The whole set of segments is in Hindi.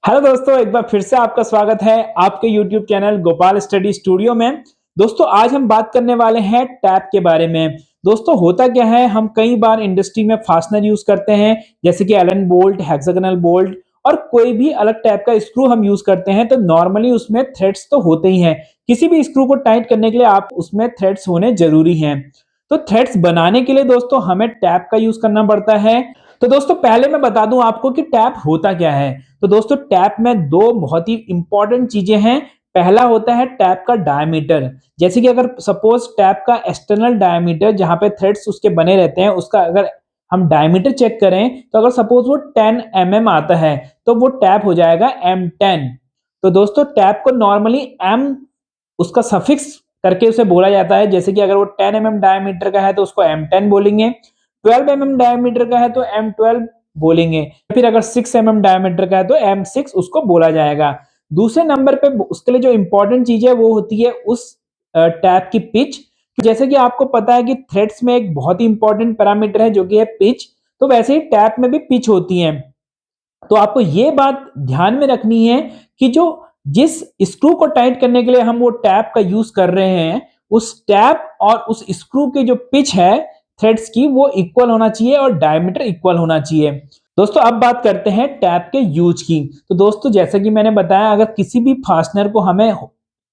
हेलो दोस्तों, एक बार फिर से आपका स्वागत है आपके YouTube channel Gopal study studio में। दोस्तों, आज हम बात करने वाले हैं टैप के बारे में। दोस्तों, होता क्या है, हम कई बार इंडस्ट्री में फास्टनर यूज करते हैं, जैसे कि एलन बोल्ट, हेक्सागोनल बोल्ट और कोई भी अलग टाइप का स्क्रू हम यूज करते हैं, तो नॉर्मली उसमें थ्रेड्स तो होते ही हैं। किसी भी स्क्रू को टाइट करने के लिए आप उसमें थ्रेड्स होने जरूरी हैं। तो थ्रेड्स बनाने के लिए दोस्तों हमें टैप का यूज करना पड़ता है। तो दोस्तों, पहले मैं बता दूं आपको कि टैप होता क्या है। तो दोस्तों, टैप में दो बहुत ही इंपॉर्टेंट चीजें हैं। पहला होता है टैप का डायमीटर। जैसे कि अगर सपोज टैप का एक्सटर्नल डायमीटर जहां पे थ्रेड्स उसके बने रहते हैं, उसका अगर हम डायमीटर चेक करें, तो अगर सपोज वो 10 आता है, तो वो टैप हो जाएगा M10। तो दोस्तों, टैप को नॉर्मली M उसका सफिक्स करके उसे बोला जाता है। जैसे कि अगर वो 10 डायमीटर का है तो उसको M10 बोलेंगे, 12 डायमीटर का है तो M12 बोलेंगे, फिर अगर 6 डायमीटर का है तो M6 उसको बोला जाएगा। दूसरे नंबर पे उसके लिए जो इंपॉर्टेंट चीज है वो होती है उस टैप की पिच। जैसे कि आपको पता है कि थ्रेड्स में एक बहुत ही इंपॉर्टेंट पैरामीटर है जो कि है पिच, तो वैसे ही टैप में भी पिच होती है। तो आपको ये बात ध्यान में रखनी है कि जो जिस स्क्रू को टाइट करने के लिए हम वो टैप का यूज कर रहे हैं, उस टैप और उस स्क्रू की जो पिच है थ्रेड्स की, वो इक्वल होना चाहिए और डायमीटर इक्वल होना चाहिए। दोस्तों, अब बात करते हैं टैप के यूज की। तो दोस्तों, जैसे कि मैंने बताया, अगर किसी भी फास्टनर को हमें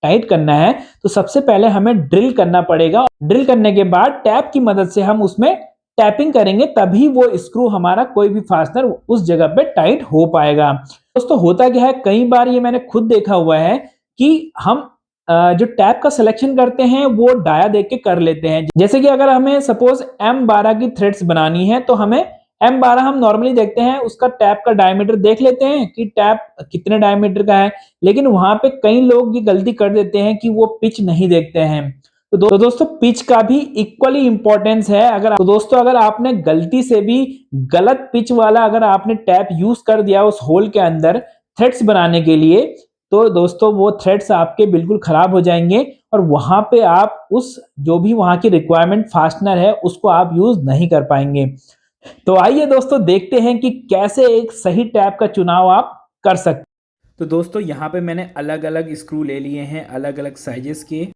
टाइट करना है तो सबसे पहले हमें ड्रिल करना पड़ेगा। ड्रिल करने के बाद टैप की मदद से हम उसमें टैपिंग करेंगे, तभी वो स्क्रू हमारा कोई भी फास्टनर उस जगह पे टाइट हो पाएगा। दोस्तों, होता क्या है, कई बार ये मैंने खुद देखा हुआ है कि हम जो टैप का सिलेक्शन करते हैं वो डाया देख के कर लेते हैं। जैसे कि अगर हमें सपोज M12 की थ्रेड्स बनानी है, तो हमें M12 हम नॉर्मली देखते हैं, उसका टैप का डायमीटर देख लेते हैं कि टैप कितने डायमीटर का है। लेकिन वहां पे कई लोग ये गलती कर देते हैं कि वो पिच नहीं देखते हैं। तो दोस्तों, पिच का भी इक्वली इंपॉर्टेंस है। अगर आपने गलती से भी गलत पिच वाला अगर आपने टैप यूज कर दिया उस होल के अंदर थ्रेड्स बनाने के लिए, तो दोस्तों वो थ्रेड्स आपके बिल्कुल खराब हो जाएंगे और वहां पे आप उस जो भी वहां की रिक्वायरमेंट फास्टनर है उसको आप यूज नहीं कर पाएंगे। तो आइए दोस्तों, देखते हैं कि कैसे एक सही टैप का चुनाव आप कर सकते। तो दोस्तों, यहाँ पे मैंने अलग अलग स्क्रू ले लिए हैं, अलग अलग साइजेस के।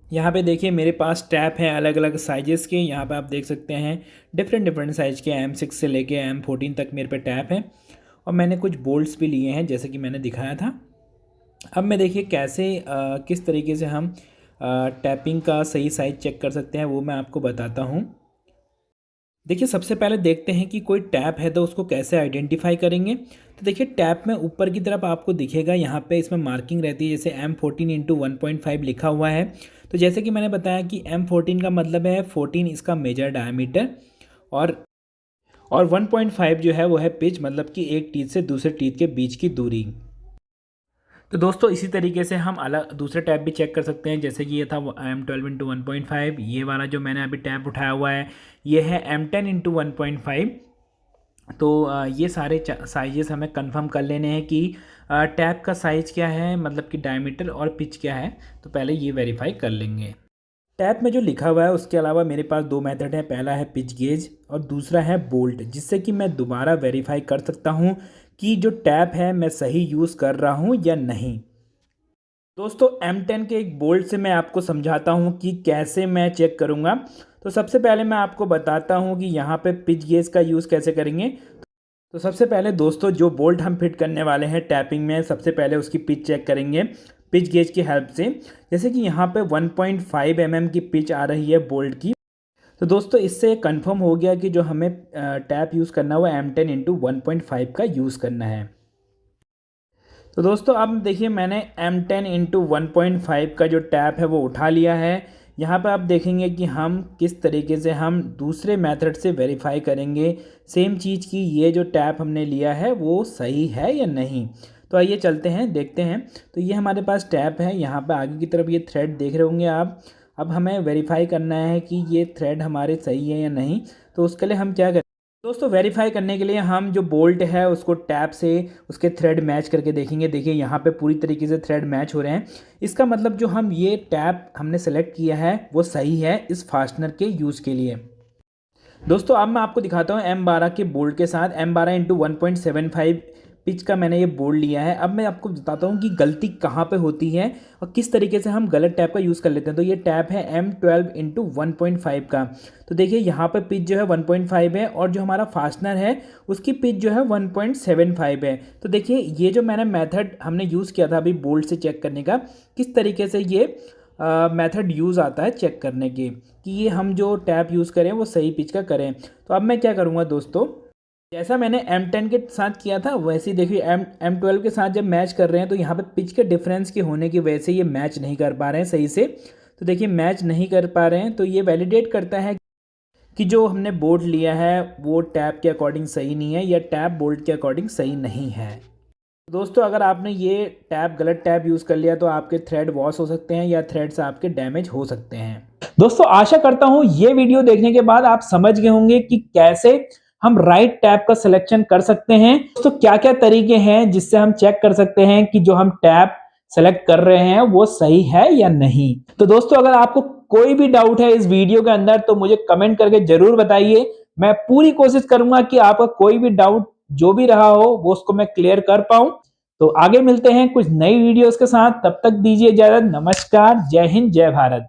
यहाँ पे देखिए मेरे पास टैप हैं अलग अलग साइजेस के। यहाँ पे आप देख सकते हैं डिफरेंट डिफरेंट साइज के M6 से लेके M14 तक मेरे पे टैप हैं। और मैंने कुछ बोल्ट्स भी लिए हैं जैसे कि मैंने दिखाया था। अब मैं देखिए कैसे किस तरीके से हम टैपिंग का सही साइज चेक कर सकते हैं, वो मैं आपको बताता हूँ। देखिए, सबसे पहले देखते हैं कि कोई टैप है तो उसको कैसे आइडेंटिफाई करेंगे। तो देखिए, टैप में ऊपर की तरफ आपको दिखेगा, यहाँ पे इसमें मार्किंग रहती है, जैसे M14x1.5 लिखा हुआ है। तो जैसे कि मैंने बताया कि M14 का मतलब है 14 इसका मेजर डायमीटर, और 1.5 जो है वो है पिच, मतलब कि एक टीथ से दूसरे टीथ के बीच की दूरी। तो दोस्तों, इसी तरीके से हम अलग दूसरे टैप भी चेक कर सकते हैं। जैसे कि ये था M12x1.5, ये वाला जो मैंने अभी टैप उठाया हुआ है ये है M10x1.5। तो ये सारे साइजेस हमें कंफर्म कर लेने हैं कि टैप का साइज़ क्या है, मतलब कि डायमीटर और पिच क्या है। तो पहले ये वेरीफाई कर लेंगे। टैप में जो लिखा हुआ है उसके अलावा मेरे पास दो मेथड है। पहला है पिच गेज और दूसरा है बोल्ट, जिससे कि मैं दोबारा वेरीफाई कर सकता हूँ कि जो टैप है मैं सही यूज़ कर रहा हूँ या नहीं। दोस्तों, M10 के एक बोल्ट से मैं आपको समझाता हूँ कि कैसे मैं चेक करूँगा। तो सबसे पहले मैं आपको बताता हूँ कि यहाँ पे पिच गेज का यूज़ कैसे करेंगे। तो सबसे पहले दोस्तों, जो बोल्ट हम फिट करने वाले हैं टैपिंग में, सबसे पहले उसकी पिच चेक करेंगे पिच गेज की हेल्प से। जैसे कि यहाँ पे 1.5 mm की पिच आ रही है बोल्ट की। तो दोस्तों, इससे कंफर्म हो गया कि जो हमें टैप यूज़ करना है वो M10x1.5 का यूज़ करना है। तो दोस्तों, अब देखिए मैंने M10x1.5 का जो टैप है वो उठा लिया है। यहाँ पर आप देखेंगे कि हम किस तरीके से हम दूसरे मेथड से वेरीफाई करेंगे सेम चीज़ की ये जो टैप हमने लिया है वो सही है या नहीं। तो आइए चलते हैं, देखते हैं। तो ये हमारे पास टैप है, यहाँ पर आगे की तरफ ये थ्रेड देख रहे होंगे आप। अब हमें वेरीफाई करना है कि ये थ्रेड हमारे सही है या नहीं। तो उसके लिए हम क्या करें दोस्तों, वेरीफाई करने के लिए हम जो बोल्ट है उसको टैप से उसके थ्रेड मैच करके देखेंगे। देखिए, यहाँ पे पूरी तरीके से थ्रेड मैच हो रहे हैं। इसका मतलब जो हम ये टैप हमने सेलेक्ट किया है वो सही है इस फास्टनर के यूज़ के लिए। दोस्तों, अब मैं आपको दिखाता हूँ M12 के बोल्ट के साथ। M12x1.75 पिच का मैंने ये बोर्ड लिया है। अब मैं आपको बताता हूँ कि गलती कहाँ पे होती है और किस तरीके से हम गलत टैप का यूज़ कर लेते हैं। तो ये टैप है M12x1.5 का। तो देखिए यहाँ पे पिच जो है 1.5 है और जो हमारा फास्टनर है उसकी पिच जो है 1.75 है। तो देखिए ये जो मैंने मेथड हमने यूज़ किया था अभी बोल्ट से चेक करने का, किस तरीके से ये मेथड यूज़ आता है चेक करने के कि ये हम जो टैप यूज़ करें वो सही पिच का करें। तो अब मैं क्या करूँगा दोस्तों, जैसा मैंने M10 के साथ किया था वैसे ही देखिए M12 के साथ जब मैच कर रहे हैं तो यहाँ पे पिच के डिफरेंस के होने की वजह से ये मैच नहीं कर पा रहे हैं सही से। तो देखिए मैच नहीं कर पा रहे हैं तो ये वैलिडेट करता है कि जो हमने बोल्ट लिया है वो टैप के अकॉर्डिंग सही नहीं है या टैप बोल्ट के अकॉर्डिंग सही नहीं है। दोस्तों अगर आपने ये टैप गलत टैप यूज़ कर लिया तो आपके थ्रेड वॉश हो सकते हैं या थ्रेड्स आपके डैमेज हो सकते हैं। दोस्तों आशा करता हूं ये वीडियो देखने के बाद आप समझ गए होंगे कि कैसे हम राइट टैप का सिलेक्शन कर सकते हैं। दोस्तों क्या क्या तरीके हैं जिससे हम चेक कर सकते हैं कि जो हम टैप सेलेक्ट कर रहे हैं वो सही है या नहीं। तो दोस्तों अगर आपको कोई भी डाउट है इस वीडियो के अंदर तो मुझे कमेंट करके जरूर बताइए। मैं पूरी कोशिश करूंगा कि आपका कोई भी डाउट जो भी रहा हो वो उसको मैं क्लियर कर पाऊं। तो आगे मिलते हैं कुछ नई वीडियोस के साथ, तब तक दीजिए इजाजत। नमस्कार, जय हिंद, जय भारत।